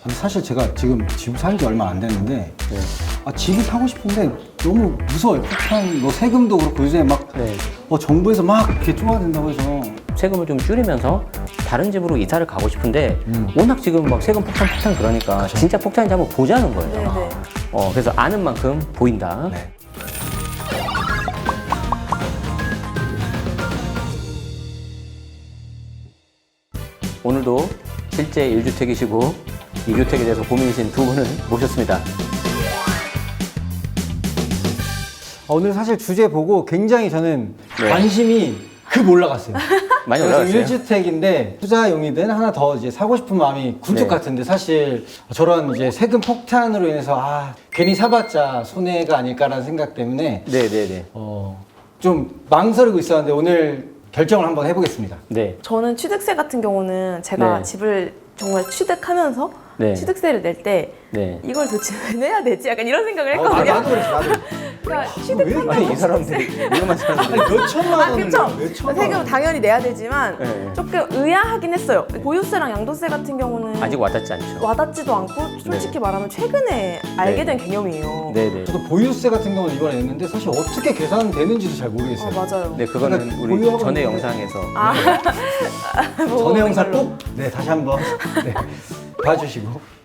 근데 사실 제가 지금 집 산 지 얼마 안 됐는데 집을 사고 싶은데 너무 무서워요. 폭탄, 뭐 세금도 그렇고 요새 막 정부에서 막 이렇게 쪼아댄다고 해서 세금을 좀 줄이면서 다른 집으로 이사를 가고 싶은데 워낙 지금 막 세금 폭탄 그러니까 진짜 폭탄인지 한번 보자는 거예요. 네네. 그래서 아는 만큼 보인다. 네. 오늘도 실제 1주택이시고 2주택에 대해서 고민이신 두 분을 모셨습니다. 오늘 사실 주제 보고 굉장히 저는 네. 관심이 급 올라갔어요. 많이 그래서 올라갔어요? 1주택인데 투자용이든 하나 더 이제 사고 싶은 마음이 굴뚝 네. 같은데 사실 저런 이제 세금 폭탄으로 인해서 괜히 사봤자 손해가 아닐까라는 생각 때문에 네네네. 좀 망설이고 있었는데 오늘 결정을 한번 해보겠습니다. 네. 저는 취득세 같은 경우는 제가 네. 집을 정말 취득하면서 네. 취득세를 낼 때 네. 이걸 도대체 왜 내야 되지? 약간 이런 생각을 했거든요. 나도 그랬어, 나도. 그러니까 왜 취득한다고 아니 이 사람들이 위험한 사람들. 아니, 몇 천만 원을 그쵸? 왜 천만 세금 원? 당연히 내야 되지만 네. 조금 의아하긴 했어요. 보유세랑 양도세 같은 경우는 아직 와닿지 않죠. 와닿지도 않고 솔직히 말하면 최근에 알게 된 개념이에요. 네네. 저도 보유세 같은 경우는 이번에 냈는데 사실 어떻게 계산되는지도 잘 모르겠어요. 맞아요. 네, 그거는 그러니까 우리 보유하고 전에 있는데. 영상에서 뭐 전에 영상 걸로. 꼭 다시 한번 봐주시고.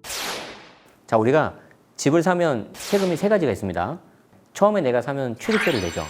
자, 우리가 집을 사면 세금이 세 가지가 있습니다. 처음에 내가 사면 취득세를 내죠.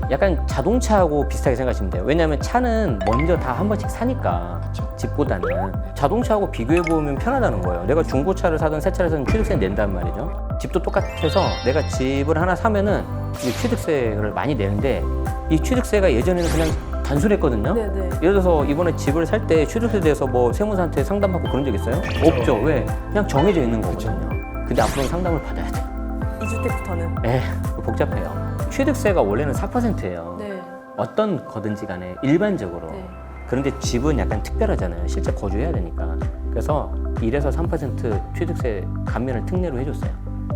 약간 자동차하고 비슷하게 생각하시면 돼요. 왜냐하면 차는 먼저 다 한 번씩 사니까 집보다는 자동차하고 비교해 보면 편하다는 거예요. 내가 중고차를 사든 새 차를 사든 취득세 낸단 말이죠. 집도 똑같아서 내가 집을 하나 사면은 이 취득세를 많이 내는데 이 취득세가 예전에는 그냥 단순했거든요. 네네. 예를 들어서 이번에 집을 살 때 취득세에 대해서 뭐 세무사한테 상담받고 그런 적 있어요? 없죠. 왜? 그냥 정해져 있는 거거든요. 근데 앞으로는 상담을 받아야 돼요. 2주택부터는. 복잡해요. 취득세가 원래는 4%예요. 네. 어떤 거든지 간에 일반적으로. 네. 그런데 집은 약간 특별하잖아요. 실제 거주해야 되니까. 그래서 1에서 3% 취득세 감면을 특례로 해줬어요.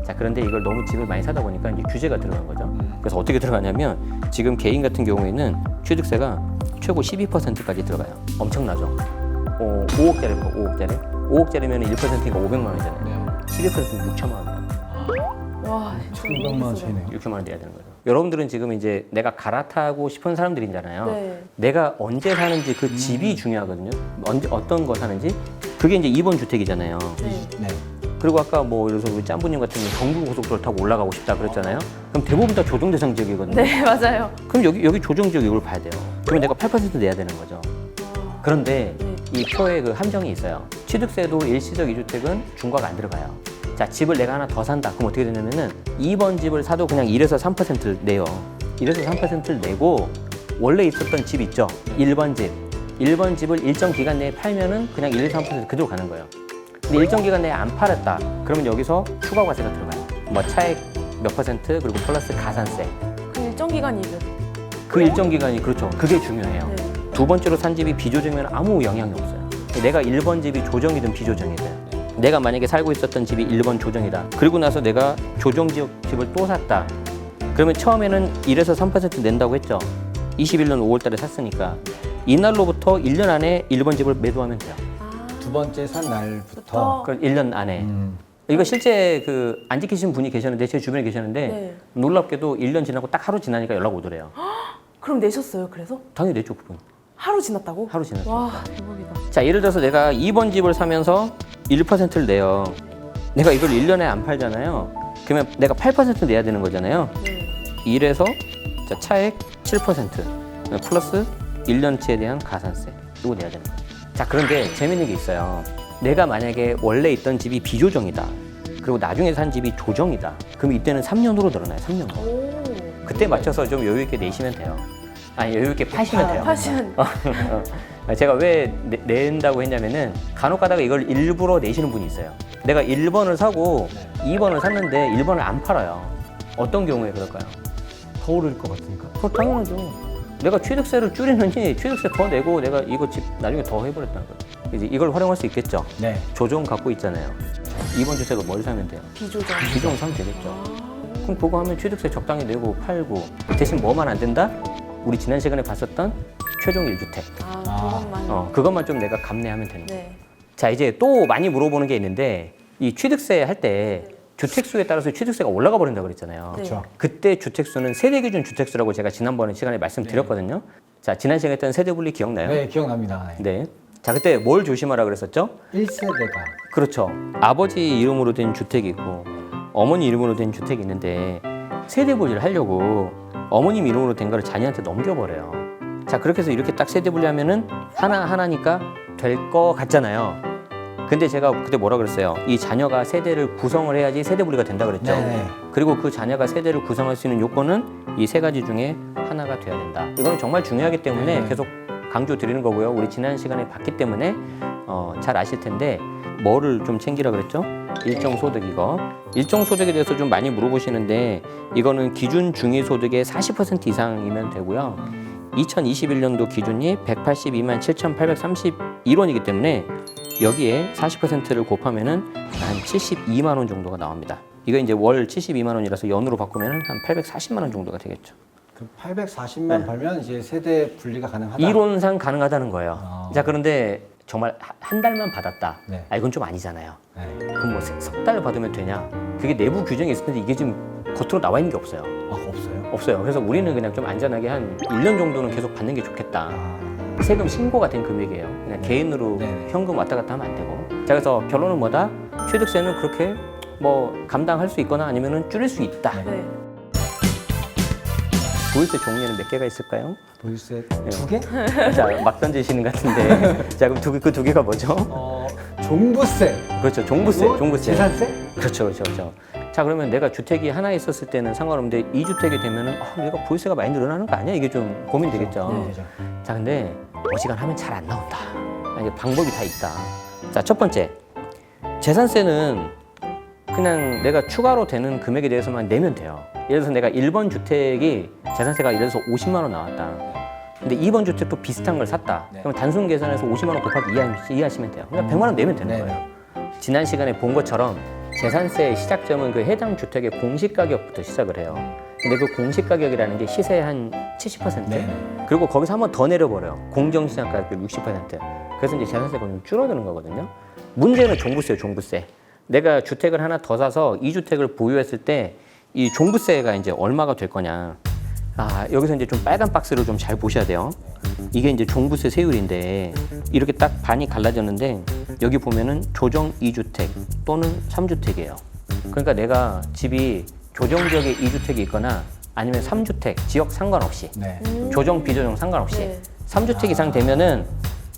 자, 그런데 이걸 너무 집을 많이 사다 보니까 이제 규제가 들어간 거죠. 그래서 어떻게 들어가냐면 지금 개인 같은 경우에는 취득세가 최고 12%까지 들어가요. 엄청나죠. 5억짜리입니다. 5억짜리. 5억짜리면 1%니까 500만 원이잖아요. 12%면 6천만 원이에요. 와, 1,500만 원 차이네요. 6천만 원 내야 되는 거죠. 여러분들은 지금 이제 내가 갈아타고 싶은 사람들이잖아요. 네. 내가 언제 사는지 그 집이 중요하거든요. 언제 어떤 거 사는지. 그게 이제 2번 주택이잖아요. 네. 네. 그리고 아까 뭐 예를 들어서 우리 짬부님 같은 경우 경부고속도로 타고 올라가고 싶다 그랬잖아요. 그럼 대부분 다 조정 대상 지역이거든요. 네, 맞아요. 그럼 여기 조정 지역 이걸 봐야 돼요. 그러면 내가 8% 내야 되는 거죠. 그런데 이 표에 그 함정이 있어요. 취득세도 일시적 2주택은 중과가 안 들어가요. 자, 집을 내가 하나 더 산다. 그럼 어떻게 되냐면은 2번 집을 사도 그냥 1에서 3%를 내요. 1에서 3%를 내고 원래 있었던 집 있죠. 1번 집. 1번 집을 일정 기간 내에 팔면은 그냥 1에서 3% 그대로 가는 거예요. 근데 일정 기간 내에 안 팔았다. 그러면 여기서 추가 과세가 들어가요. 뭐 차액 몇 퍼센트 그리고 플러스 가산세. 그 일정 기간이죠. 그 일정 기간이 그렇죠. 그게 중요해요. 네. 두 번째로 산 집이 비조정이면 아무 영향이 없어요. 내가 1번 집이 조정이든 비조정이든 내가 만약에 살고 있었던 집이 1번 조정이다. 그리고 나서 내가 조정 지역 집을 또 샀다. 그러면 처음에는 1에서 3% 낸다고 했죠. 21년 5월 달에 샀으니까 이날로부터 1년 안에 1번 집을 매도하면 돼요. 두 번째 산 날부터. 그 1년 안에. 이거 실제 그 안 지키신 분이 계셨는데 제 주변에 계셨는데 네. 놀랍게도 1년 지나고 딱 하루 지나니까 연락 오더래요. 그럼 내셨어요, 그래서? 당연히 냈죠, 그분. 하루 지났다고? 하루 지났어요. 와, 대박이다. 자, 예를 들어서 내가 2번 집을 사면서 1%를 내요. 내가 이걸 1년에 안 팔잖아요. 그러면 내가 8% 내야 되는 거잖아요. 네. 1에서 자, 차액 7% 플러스 1년치에 대한 가산세. 이거 내야 되는 거예요. 자, 그런데 재밌는 게 있어요. 내가 만약에 원래 있던 집이 비조정이다. 그리고 나중에 산 집이 조정이다. 그럼 이때는 3년으로 늘어나요. 3년으로. 오. 그때 맞춰서 좀 여유 있게 내시면 돼요. 아니, 여유 있게 파시면 돼요. 파시면. 제가 왜 낸다고 했냐면은 간혹 가다가 이걸 일부러 내시는 분이 있어요. 내가 1번을 사고 2번을 샀는데 1번을 안 팔아요. 어떤 경우에 그럴까요? 더 오를 것 같으니까. 그거 당연하죠. 내가 취득세를 줄이느니 취득세 더 내고 내가 이거 집 나중에 더 해버렸다는 거예요. 이제 이걸 활용할 수 있겠죠. 네. 조정 갖고 있잖아요. 2번 주택을 뭘 사면 돼요? 비조정. 비조정 사면 되겠죠. 그럼 그거 하면 취득세 적당히 내고 팔고 대신 뭐만 안 된다? 우리 지난 시간에 봤었던 최종 1주택. 그것만. 그것만 좀 내가 감내하면 되는 거예요. 네. 자, 이제 또 많이 물어보는 게 있는데 이 취득세 할 때 주택수에 따라서 취득세가 올라가 버린다고 그랬잖아요. 그렇죠. 그때 주택수는 세대 기준 주택수라고 제가 지난번에 시간에 말씀드렸거든요. 자, 지난 시간에 했던 세대 분리 기억나요? 네, 기억납니다. 네. 네. 자, 그때 뭘 조심하라 그랬었죠? 1세대가 그렇죠. 아버지 이름으로 된 주택이 있고 어머니 이름으로 된 주택이 있는데 세대 분리를 하려고 어머님 이름으로 된 거를 자녀한테 넘겨버려요. 자, 그렇게 해서 이렇게 딱 세대 분리하면은 하나하나니까 될 거 같잖아요. 근데 제가 그때 뭐라 그랬어요? 이 자녀가 세대를 구성을 해야지 세대 분리가 된다 그랬죠. 네네. 그리고 그 자녀가 세대를 구성할 수 있는 요건은 이 세 가지 중에 하나가 돼야 된다. 이거는 정말 중요하기 때문에 네네. 계속 강조 드리는 거고요. 우리 지난 시간에 봤기 때문에 잘 아실 텐데 뭐를 좀 챙기라 그랬죠? 일정 소득 이거. 일정 소득에 대해서 좀 많이 물어보시는데 이거는 기준 중위소득의 40% 이상이면 되고요. 2021년도 기준이 182만 7,831원이기 때문에 여기에 40%를 곱하면은 한 72만 원 정도가 나옵니다. 이거 이제 월 72만 원이라서 연으로 바꾸면은 한 840만 원 정도가 되겠죠. 그 840만 벌면 이제 세대 분리가 가능하다. 이론상 가능하다는 거예요. 아. 자, 그런데 정말 한 달만 받았다. 네. 아, 이건 좀 아니잖아요. 네. 그럼 뭐 석 달 받으면 되냐? 그게 내부 규정이 있을 텐데 이게 지금 겉으로 나와 있는 게 없어요. 아, 없어요? 없어요. 그래서 우리는 그냥 좀 안전하게 한 1년 정도는 계속 받는 게 좋겠다. 아, 세금 신고가 된 금액이에요. 그냥 개인으로 네네. 현금 왔다 갔다 하면 안 되고. 자, 그래서 결론은 뭐다? 취득세는 그렇게 뭐 감당할 수 있거나 아니면은 줄일 수 있다. 네. 네. 보유세 종류는 몇 개가 있을까요? 보유세 2개? 자, 막 던지시는 것 같은데. 자, 그럼 그 두 개가 뭐죠? 종부세. 그렇죠. 종부세, 그리고 종부세. 재산세? 그렇죠, 그렇죠, 그렇죠. 자, 그러면 내가 주택이 하나 있었을 때는 상관없는데 2주택이 되면은 내가 보유세가 많이 늘어나는 거 아니야? 이게 좀 고민되겠죠. 네, 되죠. 자, 근데 어지간하면 잘 안 나온다. 이게 방법이 다 있다. 자, 첫 번째. 재산세는 그냥 내가 추가로 되는 금액에 대해서만 내면 돼요. 예를 들어서 내가 1번 주택이 재산세가 예를 들어서 50만 원 나왔다. 근데 2번 주택도 비슷한 걸 샀다. 네. 그럼 단순 계산해서 50만 원 곱하기 이해하시면 돼요. 그냥 100만 원 내면 되는 네. 거예요. 지난 시간에 본 것처럼 재산세의 시작점은 그 해당 주택의 공시가격부터 시작을 해요. 근데 그 공시가격이라는 게 시세의 한 70%. 네. 그리고 거기서 한 번 더 내려버려요. 공정시장 가격 60%. 그래서 이제 재산세가 좀 줄어드는 거거든요. 문제는 종부세예요, 종부세. 내가 주택을 하나 더 사서 이 주택을 보유했을 때 이 종부세가 이제 얼마가 될 거냐. 아, 여기서 이제 좀 빨간 박스를 좀 잘 보셔야 돼요. 이게 이제 종부세 세율인데 이렇게 딱 반이 갈라졌는데 여기 보면은 조정 2주택 또는 3주택이에요. 그러니까 내가 집이 조정 지역에 2주택이 있거나 아니면 3주택 지역 상관없이 네. 조정 비조정 상관없이 네. 3주택 이상 되면은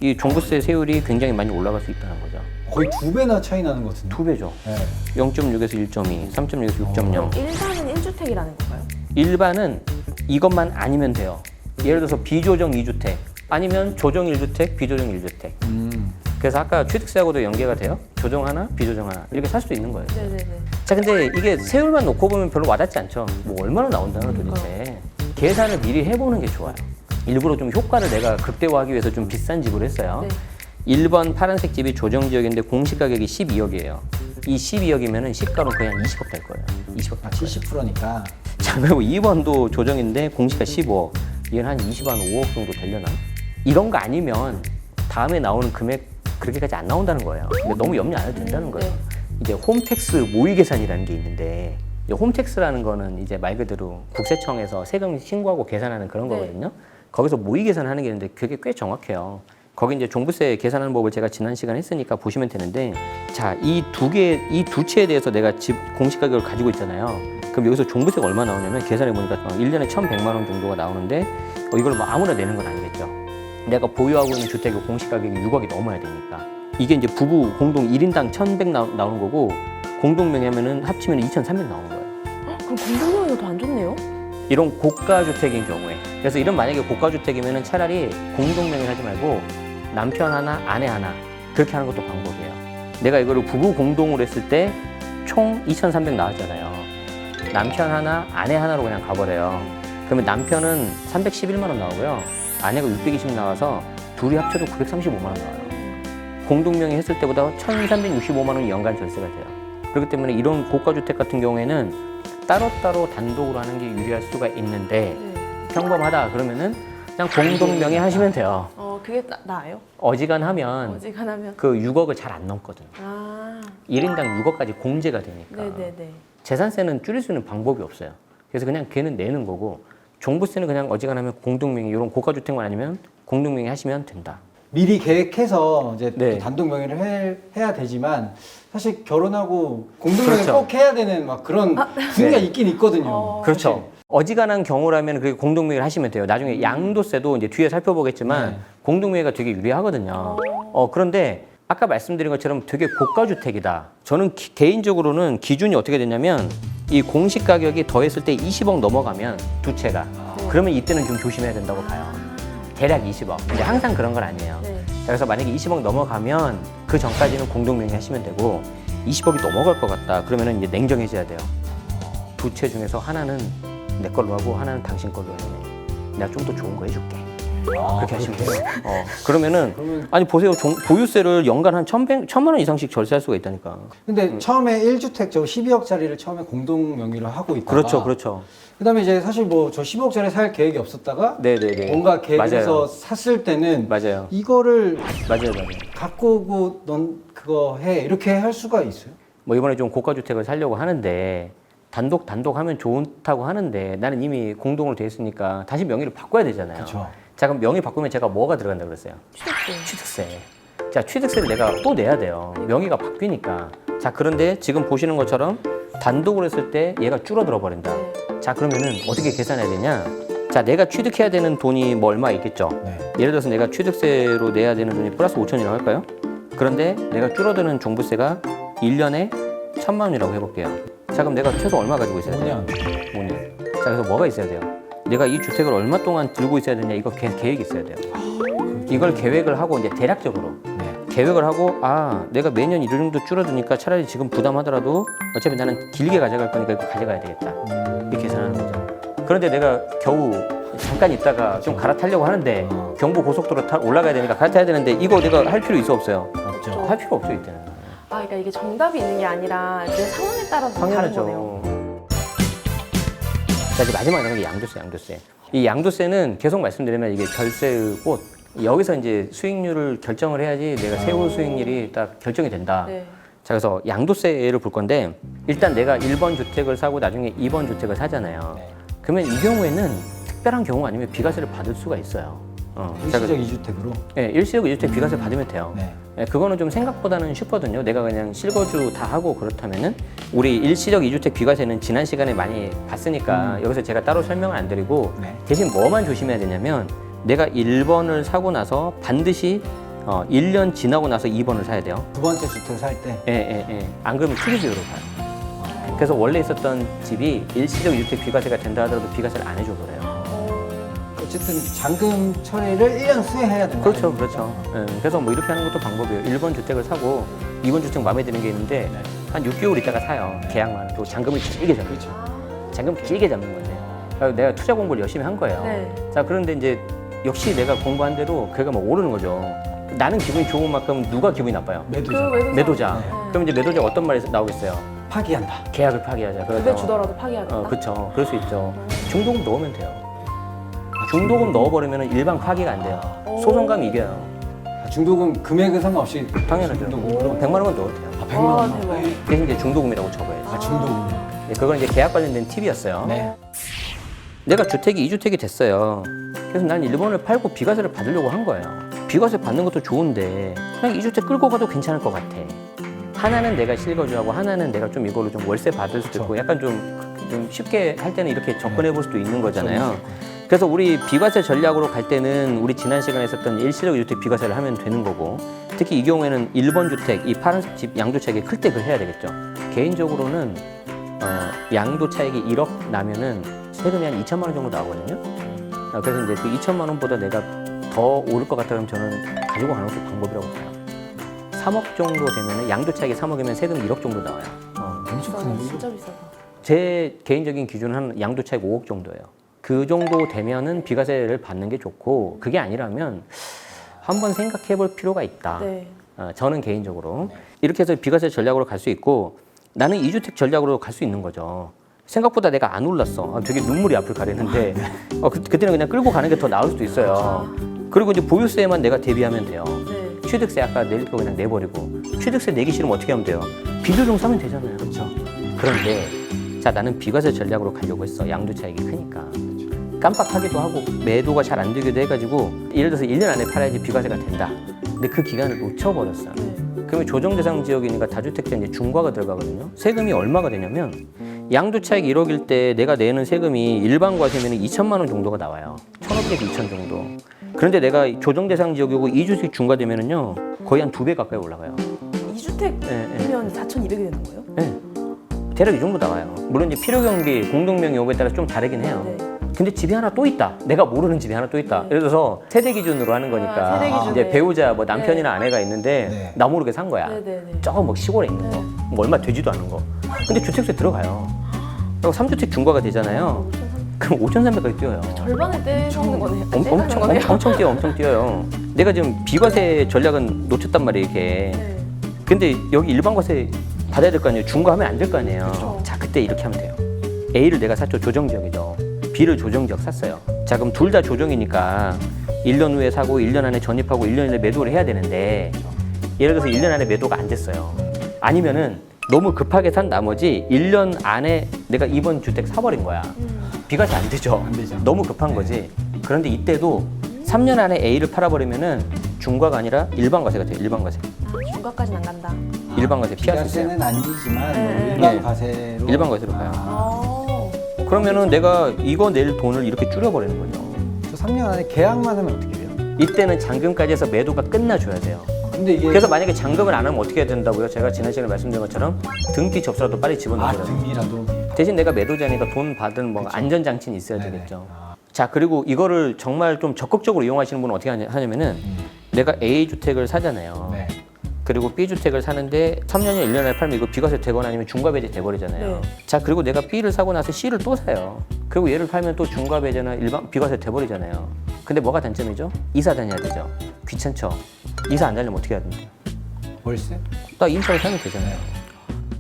이 종부세 세율이 굉장히 많이 올라갈 수 있다는 거죠. 거의 2배나 차이 나는 것 같은데. 2배죠. 네. 0.6에서 1.2, 3.6에서 6.0. 일반은 1주택이라는 건가요? 일반은 이것만 아니면 돼요. 예를 들어서 비조정 2주택 아니면 조정 1주택, 비조정 1주택. 그래서 아까 취득세하고도 연계가 돼요. 조정 하나, 비조정 하나 이렇게 살 수도 있는 거예요. 네네네. 자, 근데 이게 세율만 놓고 보면 별로 와닿지 않죠. 뭐 얼마나 나온다는 도대체. 계산을 미리 해보는 게 좋아요. 일부러 좀 효과를 내가 극대화하기 위해서 좀 비싼 집으로 했어요. 네. 1번 파란색 집이 조정지역인데 공시가격이 12억이에요. 이 12억이면은 시가로 거의 한 20억 될 거예요. 20억. 아, 70%니까. 자, 그리고 2번도 조정인데 공시가 15억. 이건 한 5억 정도 되려나? 이런 거 아니면 다음에 나오는 금액 그렇게까지 안 나온다는 거예요. 그러니까 너무 염려 안 해도 된다는 거예요. 네. 이제 홈택스 모의 계산이라는 게 있는데 이 홈택스라는 거는 이제 말 그대로 국세청에서 세금 신고하고 계산하는 그런 네. 거거든요. 거기서 모의 계산하는 게 있는데 그게 꽤 정확해요. 거기 이제 종부세 계산하는 법을 제가 지난 시간에 했으니까 보시면 되는데 자, 이 두 채에 대해서 내가 집 공시가격을 가지고 있잖아요. 그럼 여기서 종부세가 얼마 나오냐면 계산해 보니까 1년에 1,100만 원 정도가 나오는데 이걸 뭐 아무나 내는 건 아니겠죠. 내가 보유하고 있는 주택의 공시가격이 6억이 넘어야 되니까. 이게 이제 부부 공동 1인당 1,100 나오는 거고 공동명의하면은 합치면 2,300 나오는 거예요. 그럼 공동명의가 더 안 좋네요? 이런 고가 주택인 경우에. 그래서 이런 만약에 고가 주택이면은 차라리 공동명의 하지 말고 남편 하나, 아내 하나 그렇게 하는 것도 방법이에요. 내가 이거를 부부 공동으로 했을 때 총 2,300 나왔잖아요. 남편 하나, 아내 하나로 그냥 가버려요. 그러면 남편은 311만 원 나오고요. 아내가 620 나와서 둘이 합쳐도 935만 원 나와요. 공동명의 했을 때보다 1,365만 원이 연간 절세가 돼요. 그렇기 때문에 이런 고가 주택 같은 경우에는 따로따로 단독으로 하는 게 유리할 수가 있는데 네. 평범하다 그러면은 그냥 공동명의 하시면 돼요. 그게 나아요? 어지간하면 어지간하면. 그 6억을 잘 안 넘거든. 아, 1인당 6억까지 공제가 되니까. 네네네. 재산세는 줄일 수 있는 방법이 없어요. 그래서 그냥 걔는 내는 거고 종부세는 그냥 어지간하면 공동명의 이런 고가주택만 아니면 공동명의 하시면 된다. 미리 계획해서 이제 네. 또 단독 명의를 해야 되지만 사실 결혼하고 공동명의 그렇죠. 꼭 해야 되는 막 그런 분위기가 네. 있긴 있거든요. 그렇죠. 어지간한 경우라면 그게 공동명의를 하시면 돼요. 나중에 양도세도 이제 뒤에 살펴보겠지만 네. 공동명의가 되게 유리하거든요. 그런데 아까 말씀드린 것처럼 되게 고가주택이다. 저는 개인적으로는 기준이 어떻게 되냐면 이 공시 가격이 더했을 때 20억 넘어가면 두 채가 그러면 이때는 좀 조심해야 된다고 봐요. 대략 20억. 근데 항상 그런 건 아니에요. 네. 자, 그래서 만약에 20억 넘어가면 그 전까지는 공동명의 하시면 되고 20억이 넘어갈 것 같다. 그러면은 이제 냉정해져야 돼요. 두 채 중에서 하나는 내 걸로 하고 하나는 당신 걸로 해. 내가 좀 더 좋은 거 해줄게. 그렇게 하시면 돼요. 그러면은 아니 보세요. 보유세를 연간 한 1,000만 원 이상씩 절세할 수가 있다니까. 근데 처음에 1주택 저 12억짜리를 처음에 공동 명의로 하고 있다가 그렇죠, 그렇죠. 그다음에 이제 사실 뭐 저 10억짜리 살 계획이 없었다가 네네네. 뭔가 계획해서 맞아요. 샀을 때는 맞아요. 이거를 맞아요. 갖고 오고 넌 그거 해 이렇게 할 수가 있어요? 뭐 이번에 좀 고가주택을 살려고 하는데 단독 하면 좋다고 하는데 나는 이미 공동으로 돼 있으니까 다시 명의를 바꿔야 되잖아요. 그렇죠. 자, 그럼 명의 바꾸면 제가 뭐가 들어간다 그랬어요? 취득세. 취득세. 자, 취득세를 내가 또 내야 돼요. 명의가 바뀌니까. 자, 그런데 지금 보시는 것처럼 단독으로 했을 때 얘가 줄어들어 버린다. 자, 그러면은 어떻게 계산해야 되냐? 자, 내가 취득해야 되는 돈이 뭐 얼마 있겠죠? 네. 예를 들어서 내가 취득세로 내야 되는 돈이 플러스 5천이라고 할까요? 그런데 내가 줄어드는 종부세가 1년에 1,000만 원이라고 해볼게요. 자, 그럼 내가 최소 얼마 가지고 있어야 돼요? 5년. 자, 그래서 뭐가 있어야 돼요? 내가 이 주택을 얼마 동안 들고 있어야 되냐? 이거 계획이 있어야 돼요. 이걸 계획을 하고 이제 대략적으로 계획을 하고 내가 매년 이 정도 줄어드니까 차라리 지금 부담하더라도 어차피 나는 길게 가져갈 거니까 이거 가져가야 되겠다. 이렇게 계산하는 거죠. 그런데 내가 겨우 잠깐 있다가 좀 갈아타려고 하는데 경부 고속도로 올라가야 되니까 갈아타야 되는데 이거 내가 할 필요 있어 없어요? 없죠. 할 필요 없죠 이때는. 그러니까 이게 정답이 있는 게 아니라 내 상황에 따라서 다른 거네요. 당연하죠. 자, 이제 마지막 하는 게 양도세. 이 양도세는 계속 말씀드리면 이게 절세의 꽃. 여기서 이제 수익률을 결정을 해야지 내가 세후 수익률이 딱 결정이 된다. 네. 자, 그래서 양도세를 볼 건데 일단 내가 1번 주택을 사고 나중에 2번 주택을 사잖아요. 그러면 이 경우에는 특별한 경우 아니면 비과세를 받을 수가 있어요. 일시적 2주택으로. 네, 일시적 2주택 비과세 받으면 돼요. 네. 네, 그거는 좀 생각보다는 쉽거든요. 내가 그냥 실거주 다 하고 그렇다면은 우리 일시적 2주택 비과세는 지난 시간에 많이 봤으니까 여기서 제가 따로 설명을 안 드리고 네. 대신 뭐만 조심해야 되냐면 내가 1번을 사고 나서 반드시 1년 지나고 나서 2번을 사야 돼요. 두 번째 주택 살 때. 안 그러면 투기세로 가요. 그래서 원래 있었던 집이 일시적 2주택 비과세가 된다 하더라도 비과세를 안 해줘 그래요. 어쨌든 잔금 처리를 1년 수행해야 된다. 그렇죠. 그래서 뭐 이렇게 하는 것도 방법이에요. 1번 주택을 사고 2번 주택 마음에 드는 게 있는데 한 6개월 있다가 사요. 계약만 하고 잔금을 길게 잡는 거죠. 잔금 길게 잡는 거죠. 그래서 내가 투자 공부를 열심히 한 거예요. 네. 자, 그런데 이제 역시 내가 공부한 대로 그가 막 오르는 거죠. 나는 기분이 좋은 만큼 누가 기분이 나빠요? 매도자. 매도자. 네. 그럼 이제 매도자가 어떤 말이 나오겠어요? 파기한다. 계약을 파기하자. 두배 주더라도 파기하겠다. 그렇죠. 그럴 수 있죠. 중도금 넣으면 돼요. 중도금 넣어버리면 일반 파기가 안 돼요. 소송감 이겨요. 중도금 금액은 상관없이 당연하죠. 중도금으로? 100만 원만 넣어도 돼요. 100만 와, 원. 대박. 대신 이제 중도금이라고 적어야죠. 중도금이요. 네, 그건 이제 계약 관련된 팁이었어요. 네. 내가 주택이 2주택이 됐어요. 그래서 난 1번을 팔고 비과세를 받으려고 한 거예요. 비과세 받는 것도 좋은데 그냥 2주택 끌고 가도 괜찮을 것 같아. 하나는 내가 실거주하고 하나는 내가 좀 이걸로 좀 월세 받을 수도 있고 약간 좀 쉽게 할 때는 이렇게 접근해 볼 수도 있는 거잖아요. 그래서 우리 비과세 전략으로 갈 때는 우리 지난 시간에 했었던 일시적 2주택 비과세를 하면 되는 거고 특히 이 경우에는 1번 주택, 이 파란색 집 양도차익이 클 때 그걸 해야 되겠죠. 개인적으로는 양도 차익이 1억 나면은 세금이 한 2천만 원 정도 나오거든요. 그래서 이제 그 2천만 원보다 내가 더 오를 것 같다면 저는 가지고 가는 것도 방법이라고 봐요. 3억 정도 되면은 양도 차익이 3억이면 세금 1억 정도 나와요. 엄청 아, 크네. 진짜 비싸다. 제 개인적인 기준은 한 양도 차익 5억 정도예요. 그 정도 되면은 비과세를 받는 게 좋고 그게 아니라면 한번 생각해 볼 필요가 있다. 네. 저는 개인적으로 이렇게 해서 비과세 전략으로 갈 수 있고 나는 2주택 전략으로 갈 수 있는 거죠. 생각보다 내가 안 올랐어. 되게 눈물이 앞을 가리는데 그때는 그냥 끌고 가는 게 더 나을 수도 있어요. 그리고 이제 보유세만 내가 대비하면 돼요. 네. 취득세 아까 낼 거 그냥 내버리고 취득세 내기 싫으면 어떻게 하면 돼요? 비조정 사면 되잖아요. 그렇죠. 그런데 자 나는 비과세 전략으로 가려고 했어. 양도 차익이 크니까. 깜빡하기도 하고 매도가 잘 안 되기도 해가지고 예를 들어서 1년 안에 팔아야지 비과세가 된다. 근데 그 기간을 놓쳐버렸어요. 네. 그러면 조정 대상 지역이니까 다주택자 이제 중과가 들어가거든요. 세금이 얼마가 되냐면 양도 차익 1억일 때 내가 내는 세금이 일반 과세면 2천만 원 정도가 나와요. 1,500에서 2천 정도. 그런데 내가 조정 대상 지역이고 2주택 중과되면은요 거의 한 2배 가까이 올라가요. 2주택이면 4,200이 되는 거예요? 네. 대략 이 정도 나와요. 물론 이제 필요 경비, 공동명 요구에 따라 좀 다르긴 해요. 네. 근데 집이 하나 또 있다. 내가 모르는 집이 하나 또 있다. 예를 들어서 세대 기준으로 하는 거니까 세대 기준에. 이제 배우자 뭐 남편이나 아내가 있는데 네. 나 모르게 산 거야. 네네네. 저거 뭐 시골에 있는 거. 뭐 얼마 되지도 않은 거. 근데 주택세 들어가요. 그리고 3주택 중과가 되잖아요. 그럼 5,300까지 뛰어요. 절반을 떼먹는 거네요. 떼가는 거네요. 엄청 뛰어요. 내가 지금 비과세 전략은 놓쳤단 말이에요, 이게. 네. 근데 여기 일반 과세 받아야 될 거 아니에요. 중과하면 안 될 거 아니에요. 그렇죠. 자, 그때 이렇게 하면 돼요. A를 내가 샀죠. 조정지역이죠. B를 조정지역 샀어요. 자, 그럼 둘 다 조정이니까 1년 후에 사고 1년 안에 전입하고 1년 안에 매도를 해야 되는데 예를 들어서 1년 안에 매도가 안 됐어요. 아니면은 너무 급하게 산 나머지 1년 안에 내가 이번 주택 사버린 거야. 비과세 안 되죠. 안 되죠. 너무 급한 거지. 그런데 이때도 3년 안에 A를 팔아버리면은 중과가 아니라 일반 과세가 돼요. 일반 과세. 중과까지는 안 간다. 일반 과세 피할 수 있어요. 비과세는 아니지만 네. 뭐 일반 네. 과세로 일반 과세로 가요. 아. 그러면은 내가 이거 낼 돈을 이렇게 줄여버리는 거죠. 저 3년 안에 계약만 하면 어떻게 돼요? 이때는 잔금까지 해서 매도가 끝나줘야 돼요. 근데 이게 그래서 만약에 잔금을 안 하면 어떻게 해야 된다고요? 제가 지난 시간에 말씀드린 것처럼 등기 접수라도 빨리 집어넣어야 돼요. 등기라도 대신 내가 매도자니까 돈 받은 뭐 안전장치는 있어야 네네. 되겠죠. 자, 그리고 이거를 정말 좀 적극적으로 이용하시는 분은 어떻게 하냐면은 내가 A 주택을 사잖아요. 네. 그리고 B 주택을 사는데 3년이나 1년 안에 팔면 이거 비과세 되거나 아니면 중과배제 돼버리잖아요. 네. 자, 그리고 내가 B를 사고 나서 C를 또 사요. 그리고 얘를 팔면 또 중과배제나 일반 비과세 돼버리잖아요. 근데 뭐가 단점이죠? 이사 다녀야 되죠. 귀찮죠. 이사 안 다니면 어떻게 해야 됩니까? 월세? 딱 인터넷 사면 되잖아요.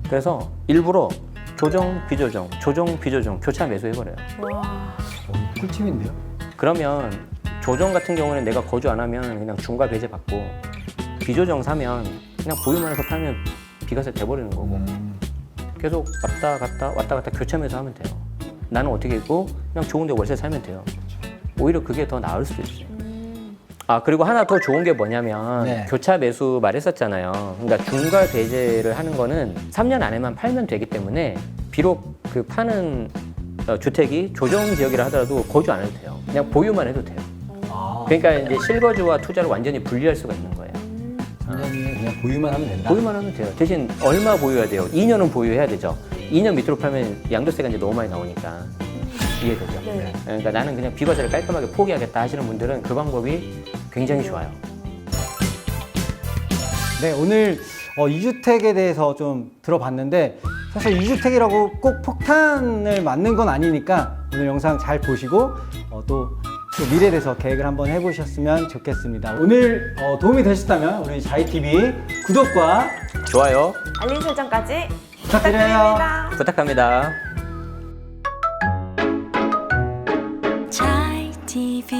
그래서 일부러 조정, 비조정, 조정, 비조정 교차 매수해버려요. 와. 꿀팁인데요? 그러면 조정 같은 경우는 내가 거주 안 하면 그냥 중과 배제 받고 비조정 사면 그냥 보유만 해서 팔면 비과세 돼버리는 거고 계속 왔다 갔다 교차 매수하면 돼요. 나는 어떻게 했고 그냥 좋은데 월세 살면 돼요. 오히려 그게 더 나을 수도 있어요. 아, 그리고 하나 더 좋은 게 뭐냐면 네. 교차 매수 말했었잖아요. 그러니까 중과 배제를 하는 거는 3년 안에만 팔면 되기 때문에 비록 그 파는 주택이 조정 지역이라 하더라도 거주 안 해도 돼요. 그냥 보유만 해도 돼요. 아, 그러니까 이제 실거주와 투자를 완전히 분리할 수가 있는 거예요. 3년이 그냥 보유만 하면 된다? 보유만 하면 돼요. 대신 얼마 보유해야 돼요? 2년은 보유해야 되죠. 2년 밑으로 팔면 양도세가 이제 너무 많이 나오니까 이해되죠. 네. 그러니까 나는 그냥 비과세를 깔끔하게 포기하겠다 하시는 분들은 그 방법이 굉장히 좋아요. 네, 오늘 2주택에 대해서 좀 들어봤는데 사실 2주택이라고 꼭 폭탄을 맞는 건 아니니까 오늘 영상 잘 보시고 또 미래에 대해서 계획을 한번 해보셨으면 좋겠습니다. 오늘 도움이 되셨다면 우리 자이TV 구독과 네. 좋아요 알림 설정까지 부탁드려요. 부탁드립니다. 부탁합니다. Chai TV